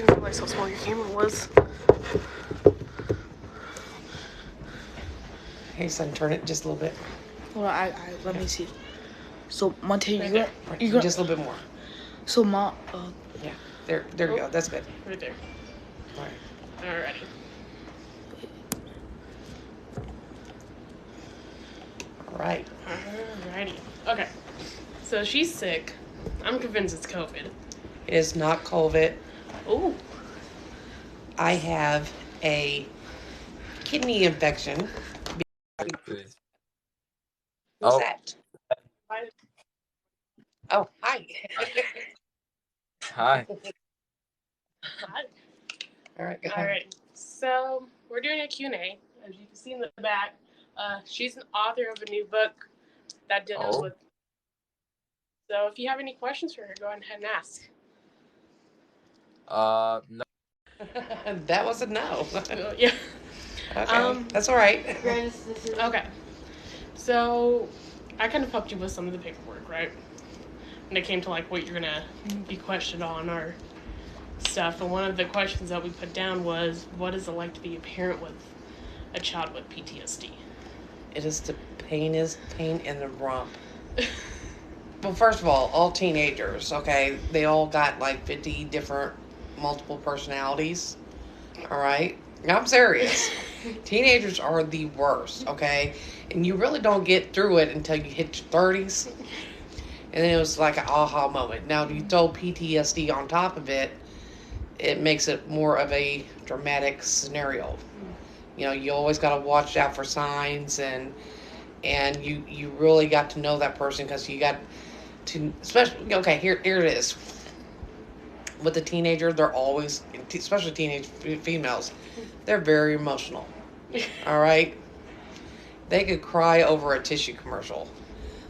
didn't realize how small your camera was. Hey, son, turn it just a little bit. Hold on, let me see. So, Monte, Right you're there. gonna... Just a little bit more. So, Yeah, there you go. That's good. Right there. All right. Alrighty. All right. Alrighty. Okay. So she's sick. I'm convinced it's COVID. It is not COVID. Ooh. I have a kidney infection. Please. Who's that? Hi. Oh, hi. Hi. Hi. All right, go ahead. Alright. So we're doing a Q&A. As you can see in the back, she's an author of a new book that deals with. So if you have any questions for her, go ahead and ask. No. That was a no. Yeah. Okay, that's all right. Okay. So I kind of helped you with some of the paperwork, right? When it came to like what you're gonna be questioned on or stuff. And one of the questions that we put down was, what is it like to be a parent with a child with PTSD? It is the pain in the rump. Well, first of all teenagers, okay, they all got like 50 different multiple personalities. All right, I'm serious. Teenagers are the worst, okay, and you really don't get through it until you hit your 30s, and then it was like an aha moment. Now, if you throw PTSD on top of it, it makes it more of a dramatic scenario. You know, you always got to watch out for signs, and you really got to know that person, because you got to, especially, okay, here it is. With the teenager, they're always, especially teenage females, they're very emotional. All right, they could cry over a tissue commercial.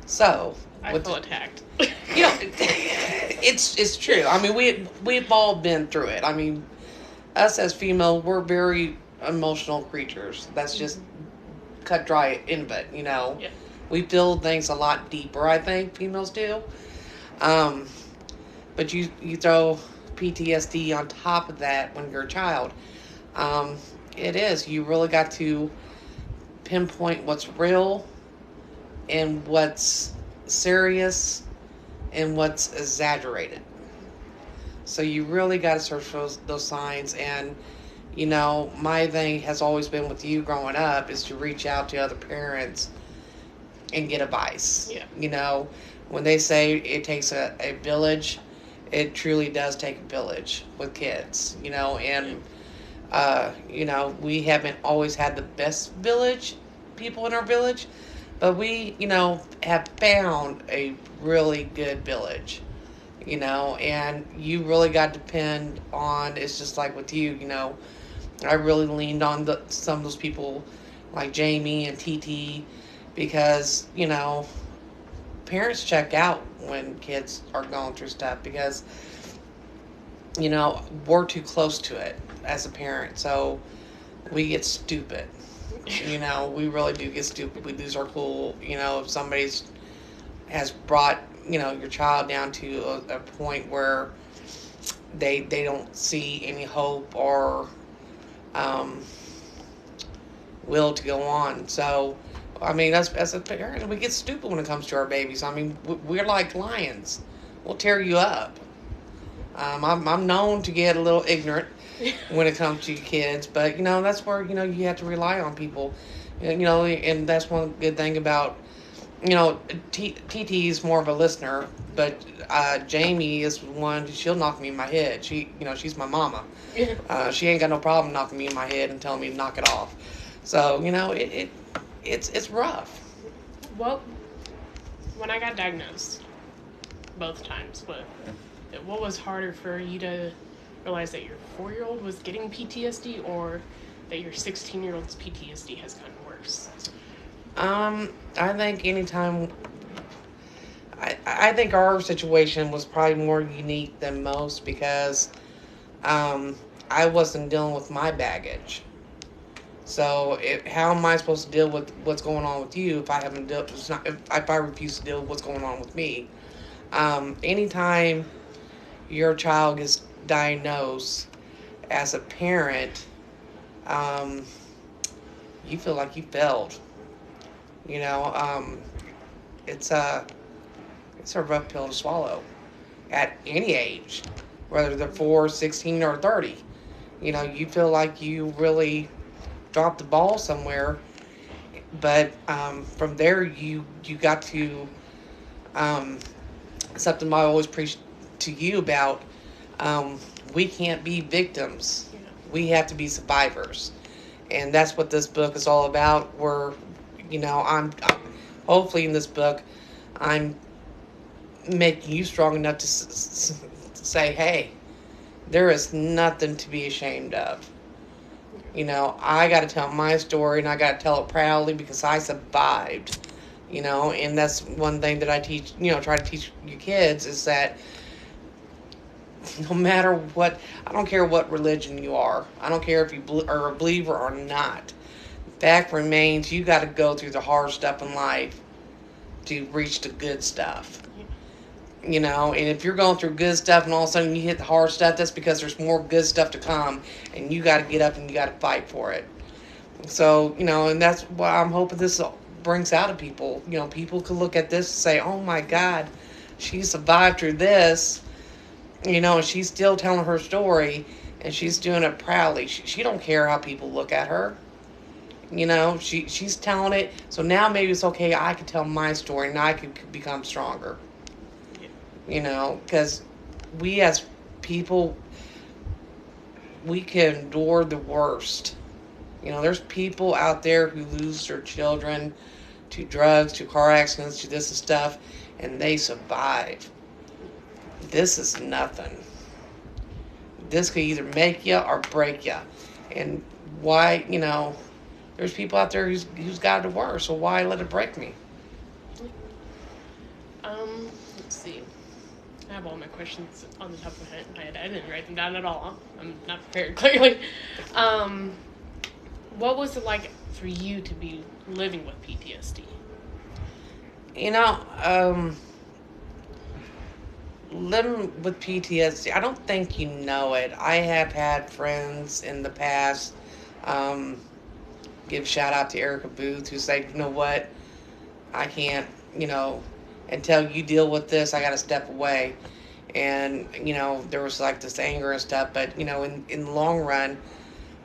So I feel attacked. You know, it's true. I mean, we've all been through it. I mean, us as females, we're very emotional creatures. That's just cut dry into it. You know, Yeah. We feel things a lot deeper, I think females do. But you throw PTSD on top of that when you're a child. It is. You really got to pinpoint what's real and what's serious and what's exaggerated. So you really got to search for those signs. And, you know, my thing has always been with you growing up is to reach out to other parents and get advice. Yeah. You know, when they say it takes a village, it truly does take a village with kids, you know, and, you know, we haven't always had the best people in our village, but we, you know, have found a really good village, you know, and you really got to depend on, it's just like with you, you know, I really leaned on some of those people like Jamie and TT, because, you know, parents check out when kids are going through stuff, because, you know, we're too close to it as a parent, so we get stupid. You know, we really do get stupid. We lose our cool. You know, if somebody's has brought, you know, your child down to a point where they don't see any hope or will to go on. So, I mean, as a parent, we get stupid when it comes to our babies. I mean, we're like lions. We'll tear you up. I'm known to get a little ignorant when it comes to kids, but, you know, that's where, you know, you have to rely on people. You know, and that's one good thing about, you know, TT is more of a listener, but Jamie is one, she'll knock me in my head. You know, she's my mama. She ain't got no problem knocking me in my head and telling me to knock it off. So, you know, it's rough. Well, when I got diagnosed, both times, what was harder for you to realize that your 4-year-old was getting PTSD, or that your 16-year-old's PTSD has gotten worse? I think anytime, I think our situation was probably more unique than most, because I wasn't dealing with my baggage. So how am I supposed to deal with what's going on with you if I haven't dealt? If I refuse to deal with what's going on with me. Anytime your child gets diagnosed, as a parent, you feel like you failed. You know, it's a rough pill to swallow at any age, whether they're 4, 16, or 30. You know, you feel like you really dropped the ball somewhere, but from there you got to something I always preach to you about. We can't be victims. Yeah. We have to be survivors, and that's what this book is all about. Where, you know, I'm hopefully in this book, I'm making you strong enough to say, hey, there is nothing to be ashamed of. You know, I got to tell my story, and I got to tell it proudly because I survived. You know, and that's one thing that I teach, you know, try to teach you kids is that no matter what, I don't care what religion you are. I don't care if you are a believer or not. Fact remains, you got to go through the hard stuff in life to reach the good stuff. You know, and if you're going through good stuff and all of a sudden you hit the hard stuff, that's because there's more good stuff to come, and you got to get up and you got to fight for it. So, you know, and that's what I'm hoping this brings out of people. You know, people could look at this and say, oh my God, she survived through this, you know, and she's still telling her story, and she's doing it proudly. She don't care how people look at her. You know, she's telling it, so now maybe it's okay, I can tell my story, and I can become stronger. You know, because we as people, we can endure the worst. You know, there's people out there who lose their children to drugs, to car accidents, to this and stuff, and they survive. This is nothing. This could either make you or break you. And why, you know, there's people out there who's got it worse, so why let it break me? Let's see. I have all my questions on the top of my head. I didn't write them down at all. I'm not prepared, clearly. What was it like for you to be living with PTSD? You know, living with PTSD, I don't think you know it. I have had friends in the past, give shout out to Erica Booth, who said, you know what, I can't, you know, until you deal with this, I got to step away. And, you know, there was like this anger and stuff, but, you know, in the long run,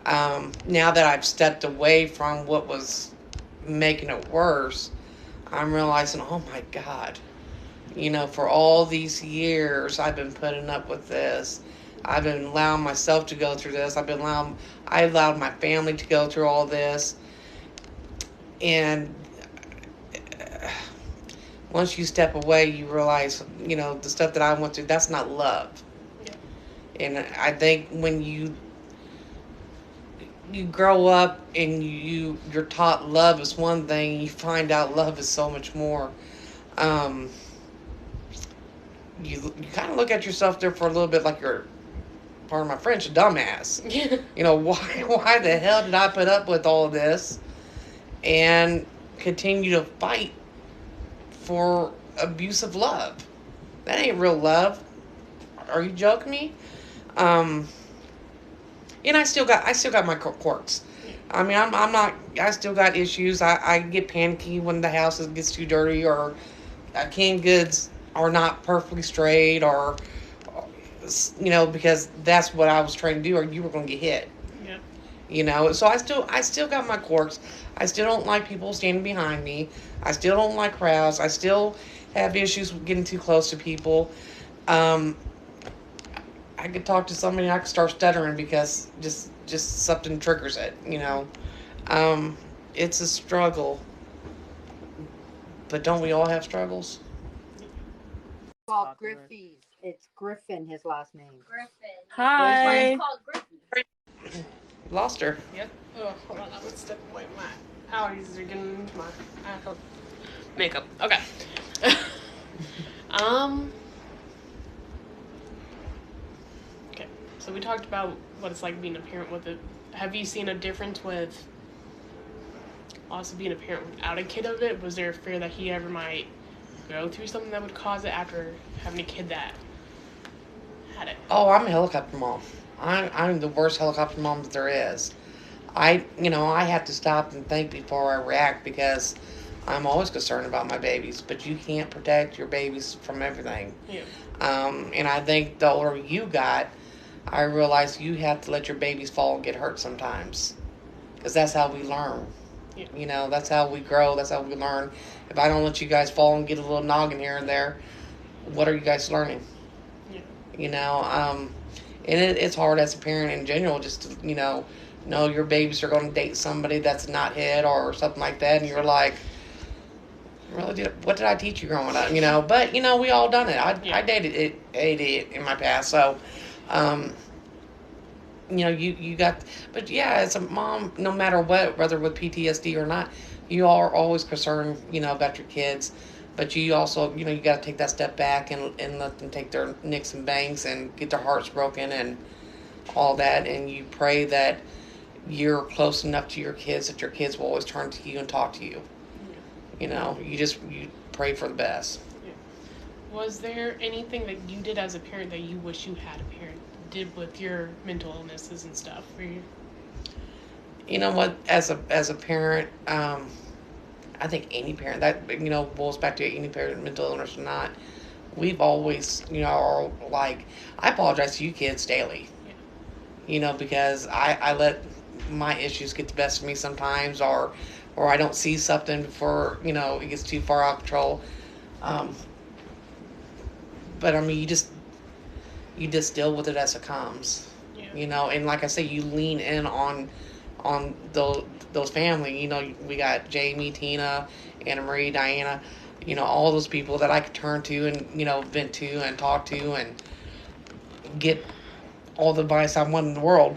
now that I've stepped away from what was making it worse, I'm realizing, oh my God, you know, for all these years I've been putting up with this. I've been allowing myself to go through this. I allowed my family to go through all this. And once you step away, you realize, you know, the stuff that I went through, that's not love. Yeah. And I think when you grow up and you're taught love is one thing, you find out love is so much more. You kind of look at yourself there for a little bit like you're, pardon my French, a dumbass. Yeah. You know, why the hell did I put up with all of this and continue to fight for abusive love? That ain't real love. Are you joking me? And I still got my quirks. I mean, I'm not. I still got issues. I get panicky when the house gets too dirty, or canned goods are not perfectly straight, or you know, because that's what I was trying to do, or you were going to get hit. Yeah. You know, so I still got my quirks. I still don't like people standing behind me. I still don't like crowds. I still have issues with getting too close to people. I could talk to somebody and I could start stuttering because just something triggers it, you know. It's a struggle. But don't we all have struggles? Called Griffey's. It's Griffin, his last name. Griffin. Hi. It's called Griffin. Lost her. Yep. Oh, hold on. I'm gonna step away. My allergies are getting into my actual makeup. Okay. Okay. So we talked about what it's like being a parent with it. Have you seen a difference with also being a parent without a kid of it? Was there a fear that he ever might go through something that would cause it after having a kid that had it? Oh, I'm a helicopter mom. I'm the worst helicopter mom that there is. I have to stop and think before I react because I'm always concerned about my babies. But you can't protect your babies from everything. Yeah. And I think the older you got, I realized you have to let your babies fall and get hurt sometimes, because that's how we learn. Yeah. That's how we grow. That's how we learn. If I don't let you guys fall and get a little noggin here and there, what are you guys learning? Yeah. And it's hard as a parent in general just to, know your babies are going to date somebody that's not hit or something like that, and you're like, really, what did I teach you growing up? But we all done it. I dated it in my past, so you got, but yeah, as a mom, no matter what, whether with PTSD or not, you are always concerned, about your kids. But you also, you got to take that step back and let them take their nicks and bangs and get their hearts broken and all that. And you pray that you're close enough to your kids that your kids will always turn to you and talk to you. You pray for the best. Yeah. Was there anything that you did as a parent that you wish you had a parent did with your mental illnesses and stuff? For you? You know what? As a parent, I think any parent that boils back to any parent, mental illness or not. We've always, are like, I apologize to you kids daily. Yeah. Because I let my issues get the best of me sometimes, or I don't see something before it gets too far out of control. But I mean, you just deal with it as it comes. Yeah. And like I say, you lean in on those family. We got Jamie, Tina, Anna Marie, Diana. All those people that I could turn to and vent to and talk to and get all the advice I want in the world.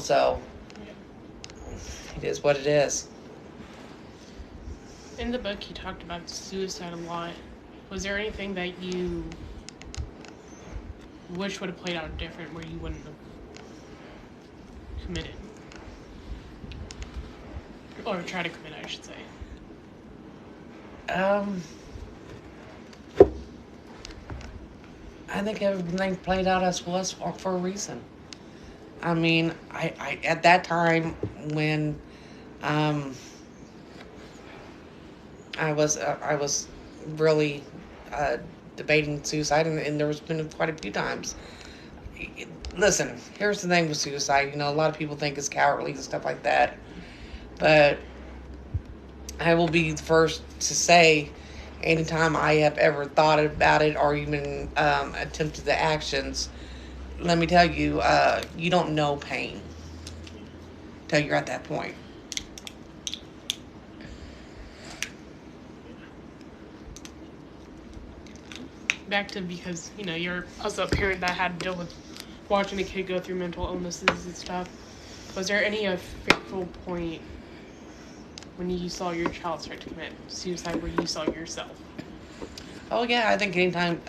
So it is what it is. In the book, you talked about suicide a lot. Was there anything that you wish would have played out different, where you wouldn't have committed? Or try to commit, I should say. I think everything played out as was for a reason. I mean, I at that time when I was really debating suicide, and there was been quite a few times. Listen, here's the thing with suicide. A lot of people think it's cowardly and stuff like that, but I will be the first to say, anytime I have ever thought about it or even attempted the actions, let me tell you, you don't know pain till you're at that point. Back to, because you're also a parent that had to deal with watching a kid go through mental illnesses and stuff. Was there any fateful point when you saw your child start to commit suicide where you saw yourself? Oh yeah, I think anytime.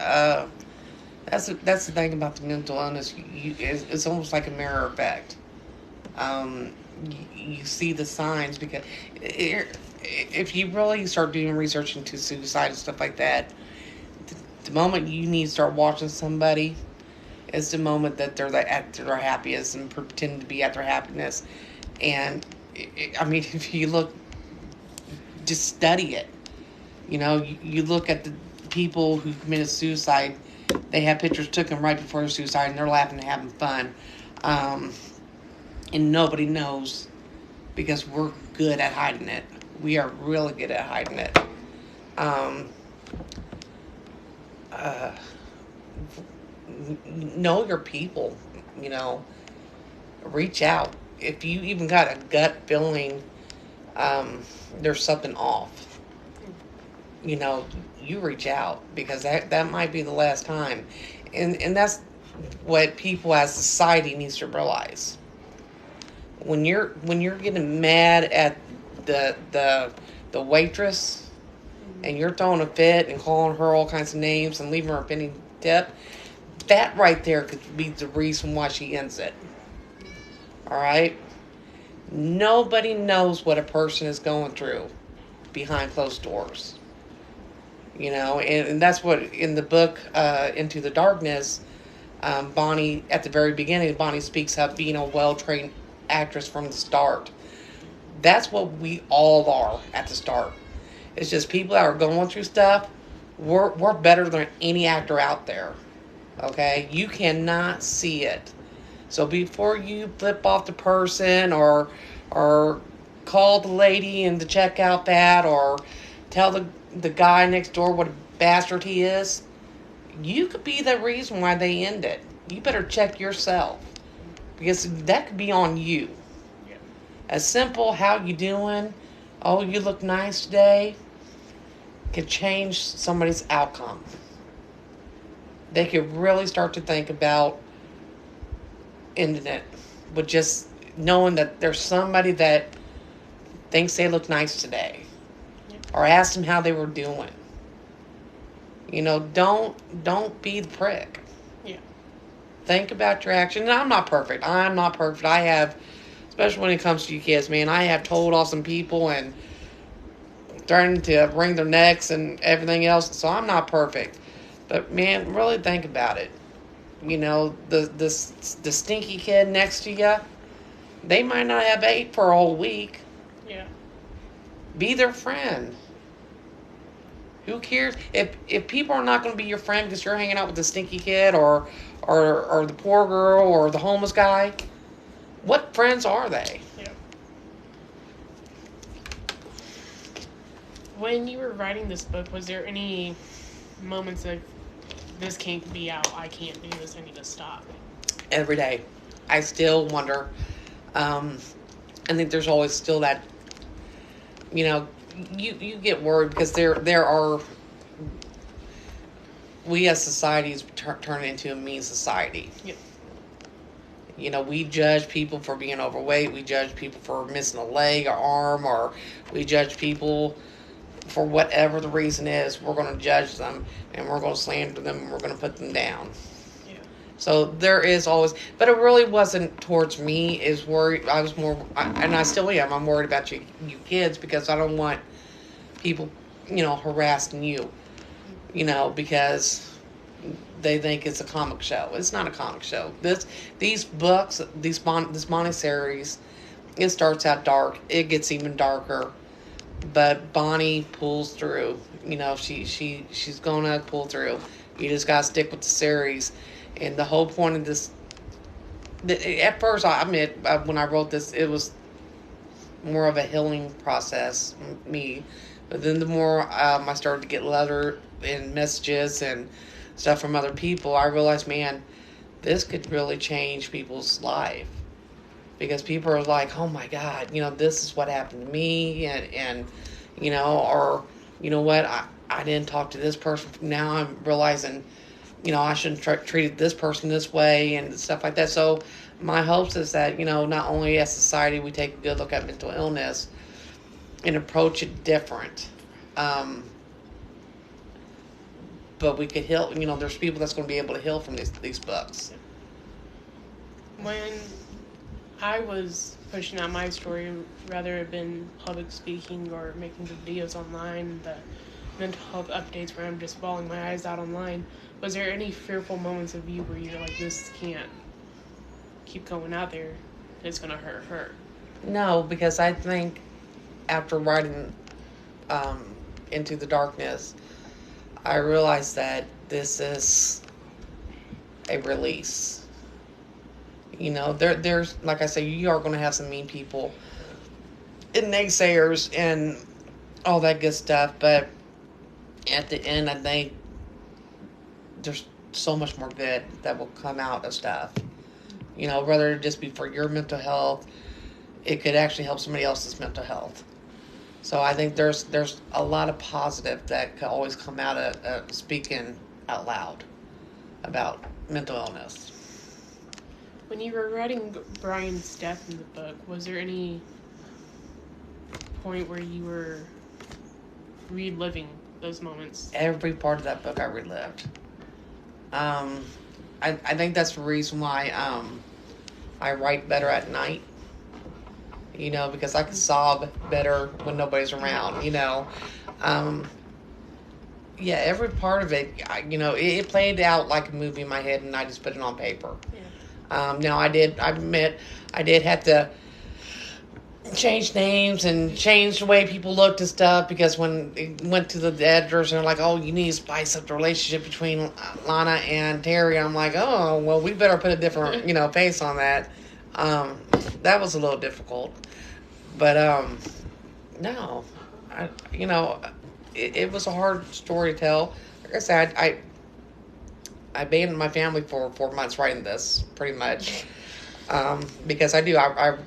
That's the thing about the mental illness. It's almost like a mirror effect. You see the signs, because if you really start doing research into suicide and stuff like that, the moment you need to start watching somebody is the moment that they're at their happiest and pretend to be at their happiness. And I mean, if you look, just study it. You look at the people who committed suicide. They have pictures taken right before their suicide, and they're laughing and having fun. And nobody knows, because we're good at hiding it. We are really good at hiding it. Know your people. Reach out. If you even got a gut feeling there's something off, you reach out, because that might be the last time. And that's what people as society needs to realize. When you're getting mad at the waitress, and you're throwing a fit and calling her all kinds of names and leaving her a penny tip, that right there could be the reason why she ends it. All right? Nobody knows what a person is going through behind closed doors. And that's what, in the book, Into the Darkness, Bonnie, at the very beginning, Bonnie speaks of being a well-trained actress from the start. That's what we all are at the start. It's just people that are going through stuff. We're better than any actor out there. Okay? You cannot see it. So before you flip off the person or call the lady in the checkout pad or tell the guy next door what a bastard he is, you could be the reason why they end it. You better check yourself. Because that could be on you. Yeah. As simple, how you doing? Oh, you look nice today. Could change somebody's outcome. They could really start to think about ending it with just knowing that there's somebody that thinks they look nice today. Yep. Or ask them how they were doing. You know, don't be the prick. Yeah. Think about your action. And I'm not perfect. I have, especially when it comes to you kids, man, I have told off some people and threatened to wring their necks and everything else. So I'm not perfect. But man, really think about it. You know, the stinky kid next to you, they might not have ate for a whole week. Yeah. Be their friend. Who cares if people are not going to be your friend because you're hanging out with the stinky kid or the poor girl or the homeless guy? What friends are they? Yeah. When you were writing this book, was there any moments of this can't be out, I can't do this, I need to stop? Every day, I still wonder. I think there's always still that. You know, you get worried because there are. We as societies turn into a mean society. Yep. You know, we judge people for being overweight. We judge people for missing a leg or arm, or we judge people for whatever the reason is. We're going to judge them and we're going to slander them and we're going to put them down. Yeah. So there is always, but it really wasn't towards me. Is worried. I was more, and I still am. I'm worried about you kids because I don't want people, you know, harassing you. You know, because they think it's a comic show. It's not a comic show. These books, this Bonnie series, it starts out dark. It gets even darker, but Bonnie pulls through. You know, she's gonna pull through. You just gotta stick with the series, and the whole point of this. At first, I admit, when I wrote this, it was more of a healing process, me. But then the more I started to get letter and messages and stuff from other people, I realized, man, this could really change people's life. Because people are like, oh my God, you know, this is what happened to me. And you know, or, you know what, I didn't talk to this person. Now I'm realizing, you know, I shouldn't treated this person this way and stuff like that. So my hopes is that, you know, not only as society we take a good look at mental illness and approach it different. But we could heal, you know, there's people that's going to be able to heal from these books. When I was pushing out my story, rather have been public speaking or making the videos online, the mental health updates where I'm just bawling my eyes out online, was there any fearful moments of you where you're like, this can't keep going out there, it's going to hurt her? No, because I think after writing Into the Darkness, I realized that this is a release. You know, there's, like I say, you are going to have some mean people and naysayers and all that good stuff, but at the end, I think there's so much more good that will come out of stuff. You know, whether it just be for your mental health, it could actually help somebody else's mental health. So I think there's a lot of positive that could always come out of speaking out loud about mental illness. When you were writing Brian's death in the book, was there any point where you were reliving those moments? Every part of that book I relived. I think that's the reason why I write better at night. You know, because I can sob better when nobody's around, you know. Yeah, every part of it, it played out like a movie in my head, and I just put it on paper. Yeah. Now I admit, I did have to change names and change the way people looked and stuff, because when it went to the editors and they're like, oh, you need to spice up the relationship between Lana and Terry, I'm like, oh, well, we better put a different, face on that. That was a little difficult. But, no, it was a hard story to tell. Like I said, I abandoned my family for 4 months writing this, pretty much. Because I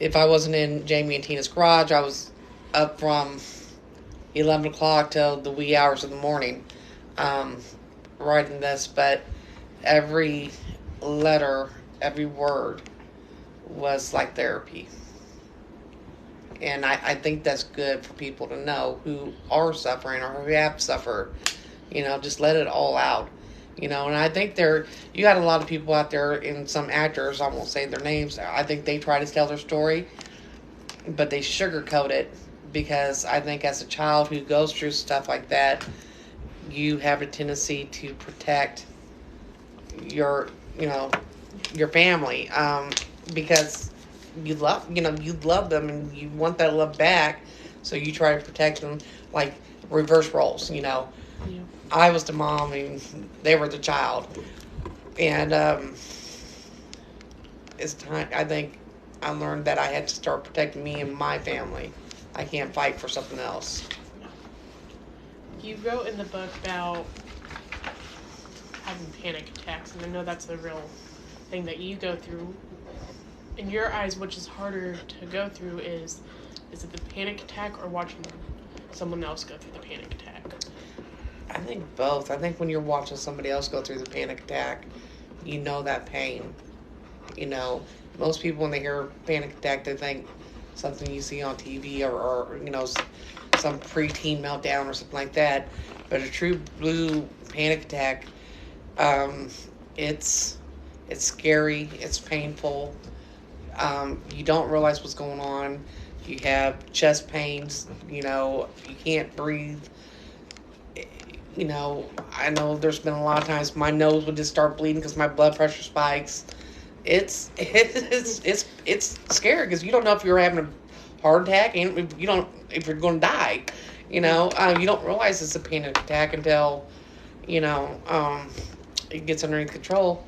if I wasn't in Jamie and Tina's garage, I was up from 11 o'clock till the wee hours of the morning, writing this. But every letter, every word was like therapy. And I think that's good for people to know who are suffering or who have suffered. Just let it all out. And I think you got a lot of people out there, and some actors, I won't say their names, I think they try to tell their story, but they sugarcoat it, because I think as a child who goes through stuff like that, you have a tendency to protect your family, because you love them and you want that love back, so you try to protect them, like reverse roles. Yeah. I was the mom and they were the child, and it's time. I think I learned that I had to start protecting me and my family. I can't fight for something else. You wrote in the book about having panic attacks, and I know that's a real thing that you go through. In your eyes, which is harder to go through, is it the panic attack or watching someone else go through the panic attack? I think both. I think when you're watching somebody else go through the panic attack, you know that pain. Most people, when they hear panic attack, they think something you see on TV, or some preteen meltdown or something like that. But a true blue panic attack, it's scary. It's painful. You don't realize what's going on. You have chest pains. You can't breathe. I know there's been a lot of times my nose would just start bleeding because my blood pressure spikes. It's scary, because you don't know if you're having a heart attack, and if you're going to die. You don't realize it's a panic attack until it gets underneath control.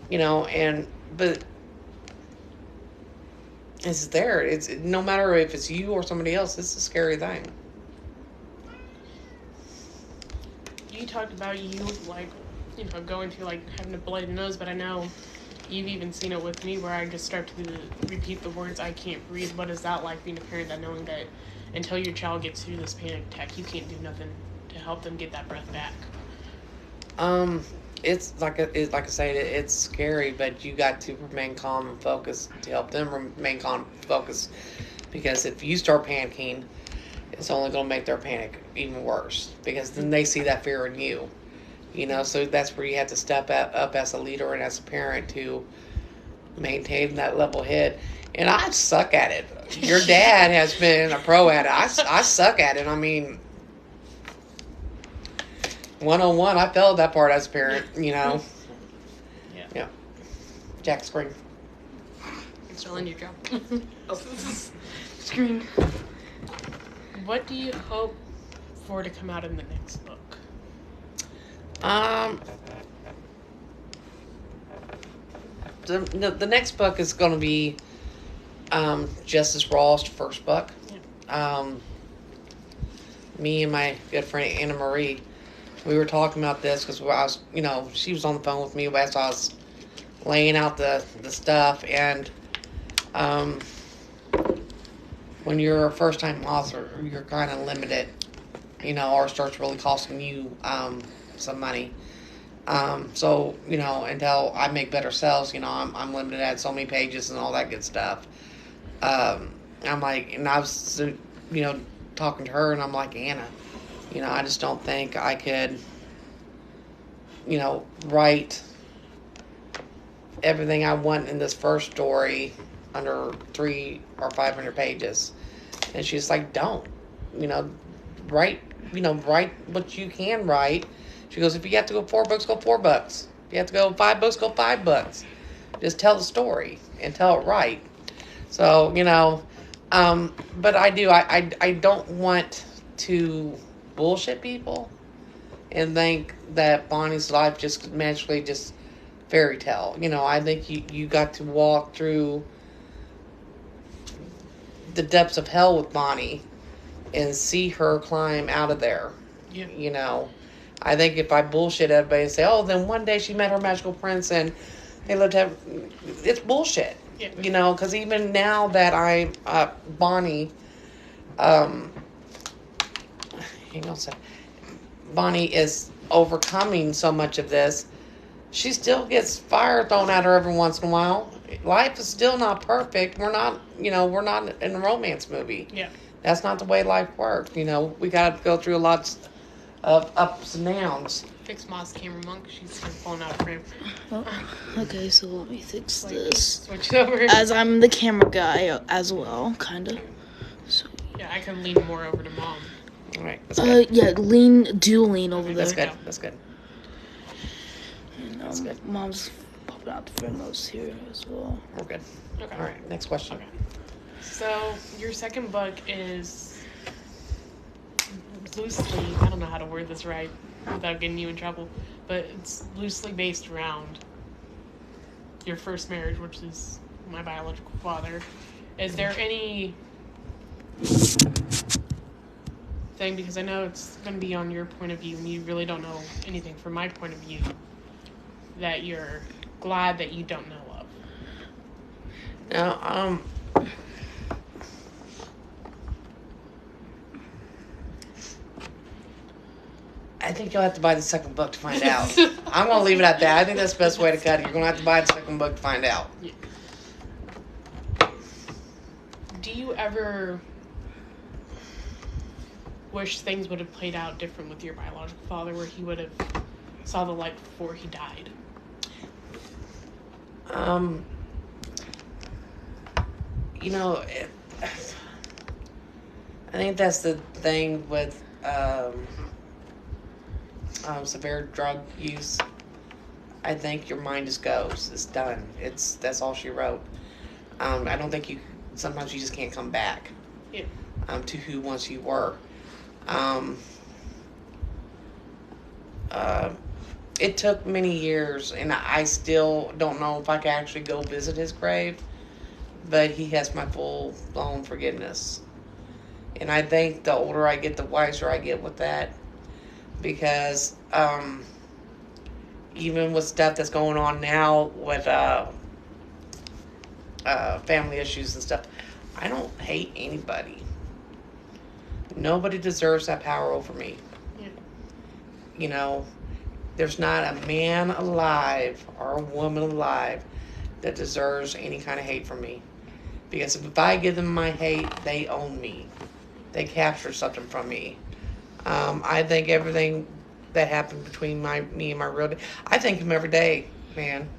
But it's there. It's no matter if it's you or somebody else. It's a scary thing. You talked about going through having a bloody nose, but I know you've even seen it with me, where I just start to repeat the words, I can't breathe. What is that like, being a parent, that knowing that until your child gets through this panic attack, you can't do nothing to help them get that breath back? It's like I say, it's scary, but you got to remain calm and focused to help them remain calm and focused, because if you start panicking, it's only going to make their panic even worse, because then they see that fear in you. So that's where you have to step up as a leader and as a parent to maintain that level head. And I suck at it. Your dad has been a pro at it. I suck at it. I mean, 101, I failed that part as a parent, Yeah. Jack, scream. You're still in your job. Screen. What do you hope for to come out in the next book? The next book is going to be Justice Raw's first book. Yeah. Me and my good friend Anna Marie, we were talking about this because I was, she was on the phone with me as I was laying out the stuff, and when you're a first-time author, you're kind of limited. Or starts really costing you some money. So, until I make better sales, I'm limited at so many pages and all that good stuff. I'm like, and I was, talking to her, and I'm like, Anna, I just don't think I could, write everything I want in this first story under 300 or 500 pages. And she's like, don't, write write what you can write. She goes, if you have to go 4 books, go 4 books. If you have to go 5 books, go 5 books. Just tell the story and tell it right. So, but I don't want to bullshit people and think that Bonnie's life just magically just fairy tale. I think you got to walk through the depths of hell with Bonnie and see her climb out of there. Yeah. I think if I bullshit everybody and say, oh, then one day she met her magical prince and they lived to have, it's bullshit. Yeah. Because even now that I'm Bonnie, hang on a second. Bonnie is overcoming so much of this. She still gets fire thrown at her every once in a while. Life is still not perfect. We're not in a romance movie. Yeah. That's not the way life works. We got to go through a lot of ups and downs. Fix Moss camera monk. She's kind of falling out of frame. Oh, okay, so let me fix this. Switch it over. As I'm the camera guy as well, kind of. So. Yeah, I can lean more over to mom. All right. That's good. Yeah, lean over there. That's good. That's good. And, That's good. Mom's popping out the front nose here as well. We're good. Okay. All right. Next question. Okay. So your second book is loosely, I don't know how to word this right without getting you in trouble, but it's loosely based around your first marriage, which is my biological father. Is there any thing, because I know it's going to be on your point of view and you really don't know anything from my point of view, that you're glad that you don't know of? Now, I think you'll have to buy the second book to find out. I'm going to leave it at that. I think that's the best way to cut it. You're going to have to buy the second book to find out. Yeah. Do you ever wish things would have played out different with your biological father, where he would have saw the light before he died? I think that's the thing with severe drug use. I think your mind just goes. It's done. That's all she wrote. I don't think sometimes you just can't come back. Yeah. To who once you were. It took many years, and I still don't know if I can actually go visit his grave, but he has my full-blown forgiveness. And I think the older I get, the wiser I get with that, because even with stuff that's going on now with family issues and stuff, I don't hate anybody. Nobody deserves that power over me. Yeah. There's not a man alive or a woman alive that deserves any kind of hate from me. Because if I give them my hate, they own me. They capture something from me. I think everything that happened between me and my real dad, I thank him every day, man.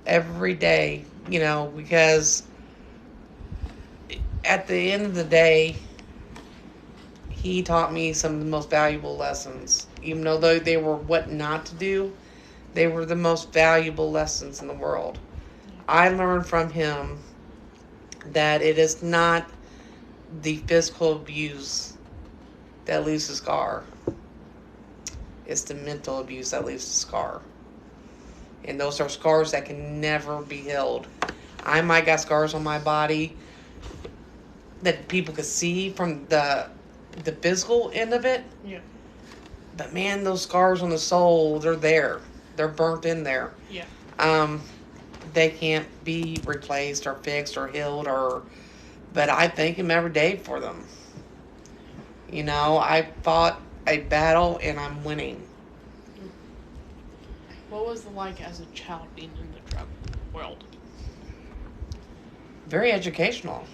Every day, because at the end of the day, he taught me some of the most valuable lessons. Even though they were what not to do, they were the most valuable lessons in the world. I learned from him that it is not the physical abuse that leaves a scar. It's the mental abuse that leaves a scar. And those are scars that can never be healed. I might got scars on my body that people could see from the physical end of it. Yeah. But man, those scars on the soul, they're there. They're burnt in there. Yeah. They can't be replaced or fixed or healed but I thank him every day for them. I fought a battle and I'm winning. What was it like as a child being in the drug world? Very educational.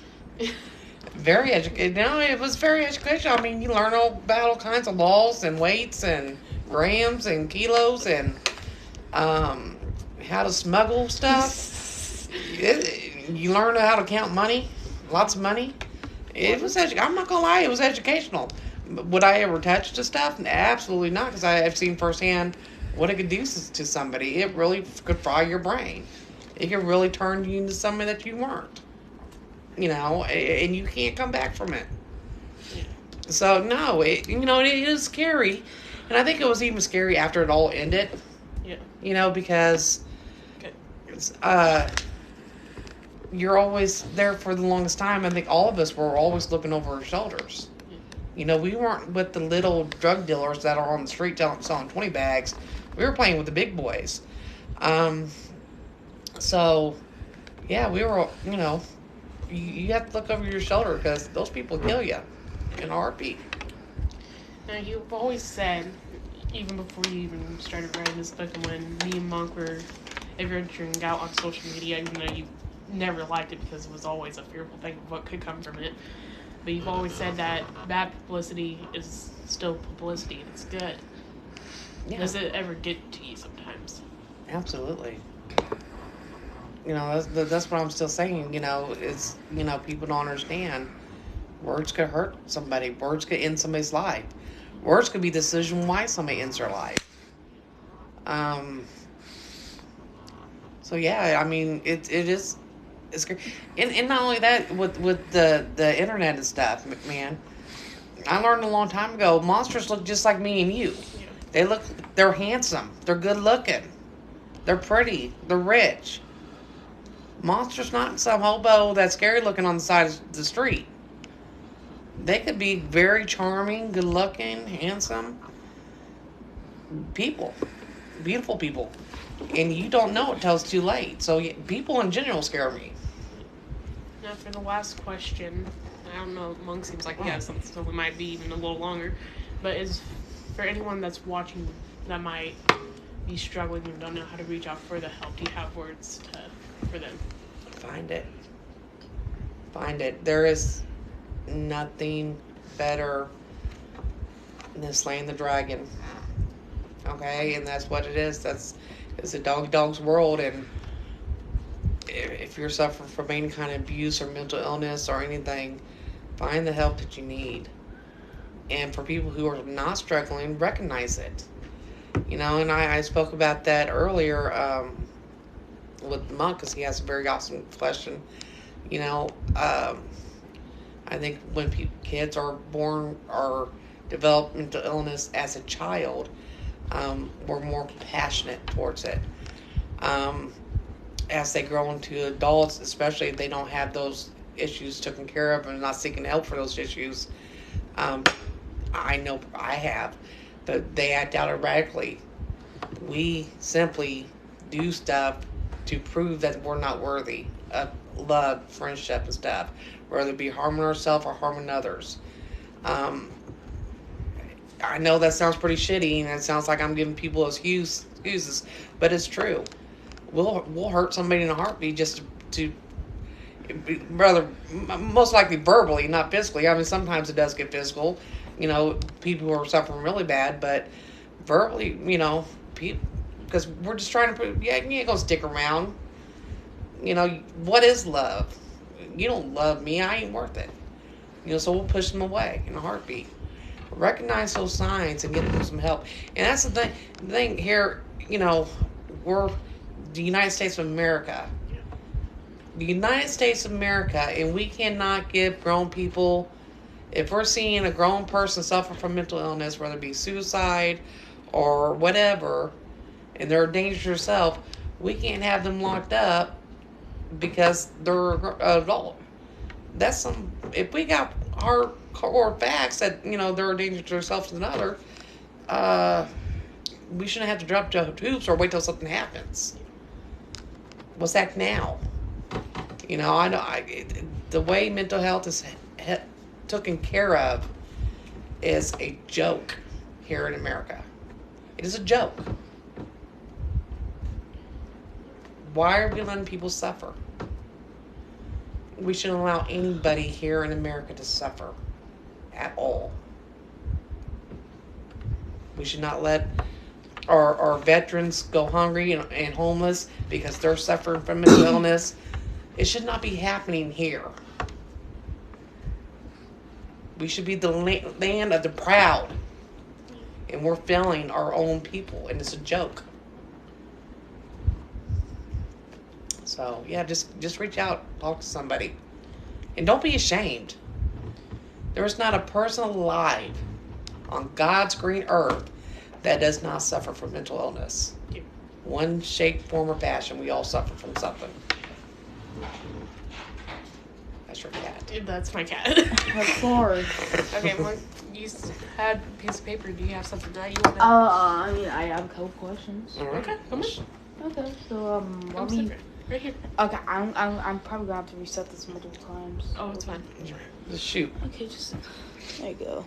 Very educational. It was very educational. I mean, you learn about all kinds of laws and weights and grams and kilos and how to smuggle stuff. You learn how to count money, lots of money. It was I'm not gonna lie, it was educational. Would I ever touch the stuff? Absolutely not, because I've seen firsthand what it could do to somebody. It really could fry your brain. It could really turn you into something that you weren't. And you can't come back from it. So, no, it is scary. And I think it was even scary after it all ended. Yeah. Because you're always there for the longest time. I think all of us were always looking over our shoulders. We weren't with the little drug dealers that are on the street selling 20 bags. We were playing with the big boys. So, yeah, we were, you have to look over your shoulder because those people kill you in a heartbeat. Now, you've always said, even before you even started writing this book, and when me and Monk were venturing out on social media, even though you never liked it because it was always a fearful thing of what could come from it, but you've always said that bad publicity is still publicity and it's good. Yeah. Does it ever get to you sometimes? Absolutely. That's what I'm still saying, is, people don't understand. Words could hurt somebody. Words could end somebody's life. Words could be the decision why somebody ends their life. So yeah, I mean, it's great. And not only that, with the internet and stuff, man, I learned a long time ago, monsters look just like me and you. They're handsome. They're good looking. They're pretty. They're rich. Monster's not some hobo that's scary looking on the side of the street. They could be very charming, good looking, handsome people. Beautiful people. And you don't know it until it's too late. So people in general scare me. Now for the last question, I don't know, Monk seems like he has something, so we might be even a little longer. But is for anyone that's watching that might be struggling and don't know how to reach out for the help, do you have words for them? Find it. There is nothing better than slaying the dragon. Okay? And that's what it is. It's a dog's world. And if you're suffering from any kind of abuse or mental illness or anything, find the help that you need. And for people who are not struggling, recognize it. And I spoke about that earlier with Monk, because he has a very awesome question. I think when kids are born or develop mental illness as a child, we're more passionate towards it. As they grow into adults, especially if they don't have those issues taken care of and not seeking help for those issues, I know I have, but they act out erratically. We simply do stuff to prove that we're not worthy of love, friendship, and stuff, whether it be harming ourselves or harming others. I know that sounds pretty shitty, and it sounds like I'm giving people excuses, but it's true. We'll hurt somebody in a heartbeat just to rather, most likely verbally, not physically. I mean, sometimes it does get physical. People who are suffering really bad, but verbally, people, because we're just trying to prove, you ain't gonna stick around. What is love? You don't love me, I ain't worth it. So we'll push them away in a heartbeat. Recognize those signs and get them some help. And that's the thing here, we're the United States of America. The United States of America, and we cannot give grown people, if we're seeing a grown person suffer from mental illness, whether it be suicide or whatever, and they're a danger to themselves, we can't have them locked up because they're an adult. If we got hardcore facts that, they're a danger to themselves and another, we shouldn't have to jump to hoops or wait till something happens. What's that now? I know the way mental health is taken care of is a joke here in America. It is a joke. Why are we letting people suffer? We shouldn't allow anybody here in America to suffer at all. We should not let our veterans go hungry and homeless because they're suffering from mental illness. It should not be happening here. We should be the land of the proud. And we're failing our own people, and it's a joke. So, yeah, just reach out, talk to somebody. And don't be ashamed. There is not a person alive on God's green earth that does not suffer from mental illness. One shape, form, or fashion, we all suffer from something. That's your cat. That's my cat. Of course. Okay, well, you had a piece of paper. Do you have something that you want to... I mean, I have a couple questions. All right. Okay, come on. Okay, so let me. Right here. Okay, I'm probably gonna have to reset this multiple times. Oh, it's fine. Just shoot. Okay, just there you go.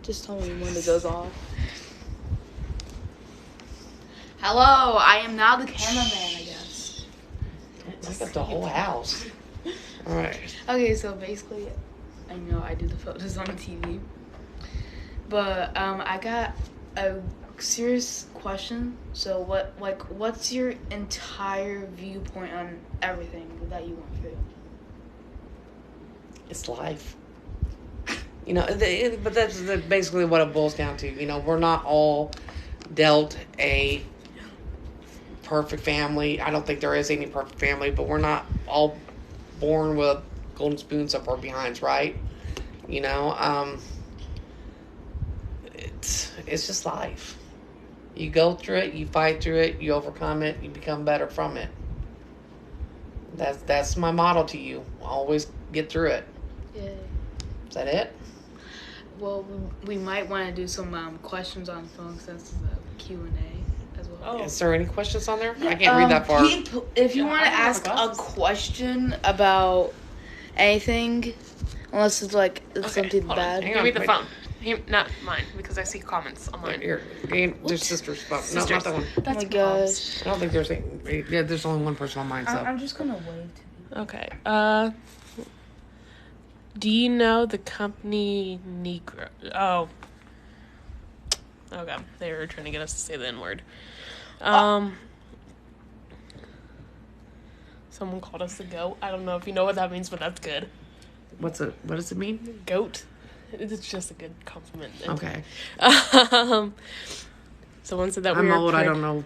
Just tell me when it goes off. Hello, I am now the cameraman, I guess. I got the whole house. All right. Okay, so basically, I know I do the photos on TV, but I got a serious question. So what's your entire viewpoint on everything that you went through? It's life. You know, but that's basically what it boils down to. You know, we're not all dealt a perfect family. I don't think there is any perfect family, but we're not all born with golden spoons up our behinds, right? You know, it's just life. You go through it, you fight through it, you overcome it, you become better from it. That's my motto to you. Always get through it. Yeah. Is that it? Well, we might want to do some questions on the phone since it's a Q&A as well. Oh. Is there any questions on there? I can't read that far. If you Yeah, want I to don't have ask a glasses. question about anything, unless it's like something hold on. bad. Hang Give on, me the wait. phone. Not mine, because I see comments on mine. Here, there's sister's phone. No, not Sisters. that one. Oh That's my mom's. gosh. I don't think there's any. Yeah, there's only one person on mine. So I'm just gonna wave to Okay. Do you know the company Negro? Oh. Okay. They were trying to get us to say the N-word. Someone called us the goat. I don't know if you know what that means, but that's good. what does it mean? Goat. It's just a good compliment. Okay. Someone said that I'm we were old. I pretty. don't know.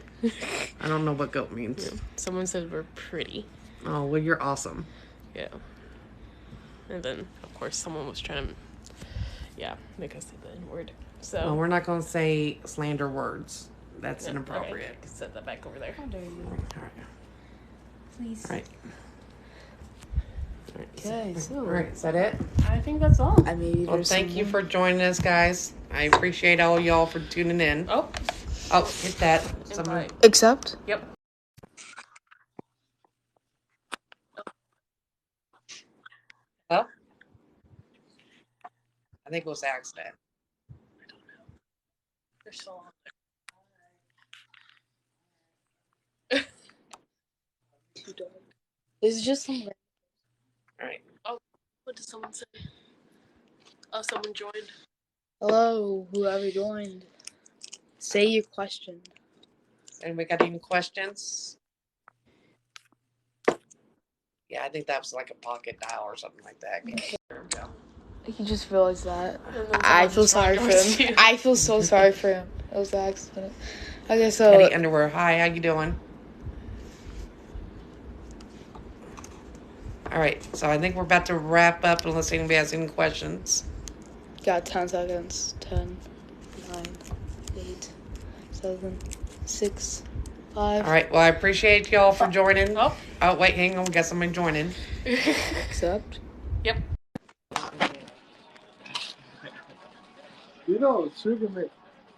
I don't know what goat means. Someone said we're pretty. Oh well, you're awesome. Yeah. And then, of course, someone was trying to, make us say the N-word. So. Well, we're not going to say slander words. That's Yeah, inappropriate. Okay. Set that back over there. How dare you? All right. Please. All right. Okay, so All right. Is that it? I think that's all. I mean, Well, thank you for joining us, guys. I appreciate all y'all for tuning in. Oh, Oh, hit that. Somebody. invite. Accept. Yep. Hello? I think it was accident. They're still on This is just some. All right. What did someone say? Oh, someone joined. Hello, whoever joined. Say your question. Anybody got any questions? Yeah, I think that was like a pocket dial or something like that. There we go. He just realized that. And then I someone feel just sorry walked for towards him. you. I feel so sorry for him. It was an accident. Okay, so Teddy Underwear. Hi, how you doing? All right, so I think we're about to wrap up unless anybody has any questions. got 10 seconds. 10, 9, 8, 7, 6, 5. All right, well, I appreciate y'all for joining. Oh. Oh, wait, hang on. We got somebody joining. Accept. Yep. You know, trigger me.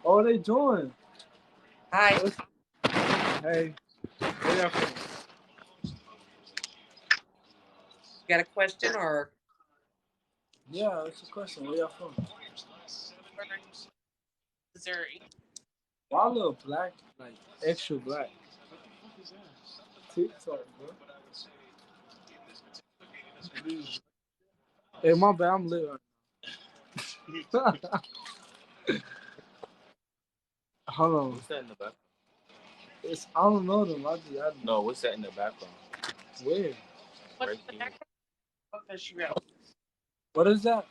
Oh, they joined. Hi. Hey, where y'all from? You got a question or? Yeah, that's a question. Where y'all from? Missouri. Y'all look black, like extra black. TikTok, bro. Hey, my bad, I'm lit right now. Hold on. What's that in the back? I don't know them. I No, what's that in the background? Where? What's Right the here. background? What does she wrote? What is that?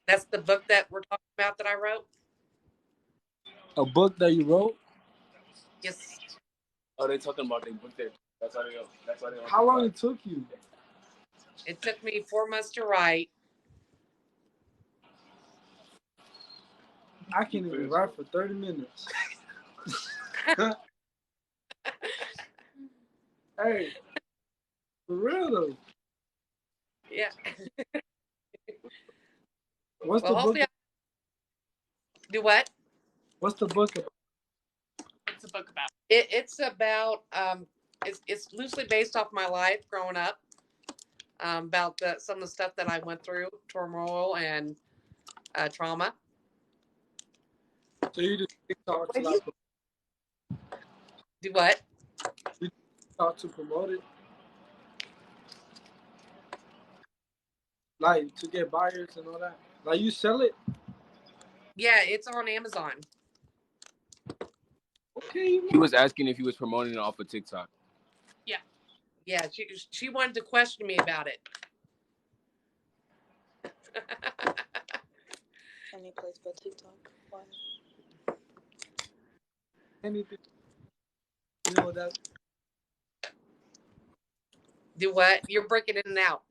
That's the book that we're talking about that I wrote. A book that you wrote? Yes. Oh, they talking about their book there. That's why they. That's why they. How long it took you? It took me 4 months to write. I can't even write for 30 minutes. Hey, for real though. Yeah. What's Well, the book? hopefully do what? What's the book about? What's the book about? It's about it's loosely based off my life growing up. About some of the stuff that I went through, turmoil and trauma. So you just TikTok to like Do what? you TikTok to promote it, like to get buyers and all that. Like you sell it. Yeah, it's on Amazon. Okay. He was asking if he was promoting it off of TikTok. Yeah, she wanted to question me about it. Any place but TikTok. Why? Anything. You know that. Do what? You're breaking in and out.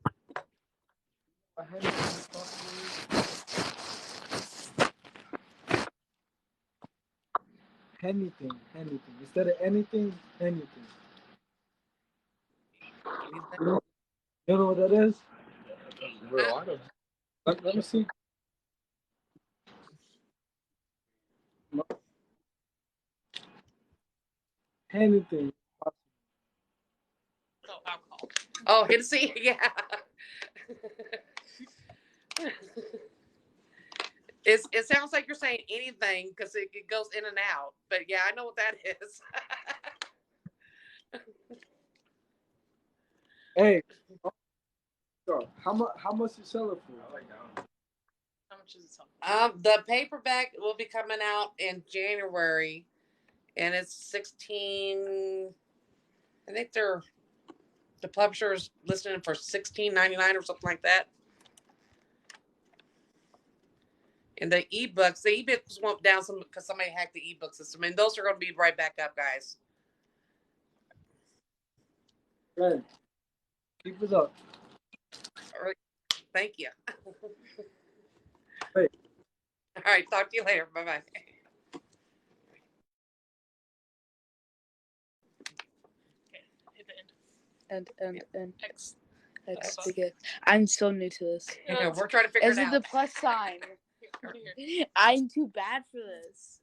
Anything. Instead of anything. You know what that is? Bro, I don't. Let me see. Anything. Oh, alcohol. Oh, Hennessy, yeah. It sounds like you're saying anything because it goes in and out. But yeah, I know what that is. Hey. How much you sell it for? How much is it selling? The paperback will be coming out in January, and it's 16. I think the publisher's listing for $16.99 or something like that. And the ebooks went down some because somebody hacked the ebook system, and those are going to be right back up, guys. Hey. Keep it up. All right, thank you. Hey. All right, talk to you later. Bye bye. Okay, hit the end. And X. X big. I'm so new to this. We're trying to figure Is it it out. the plus sign? Here. I'm too bad for this.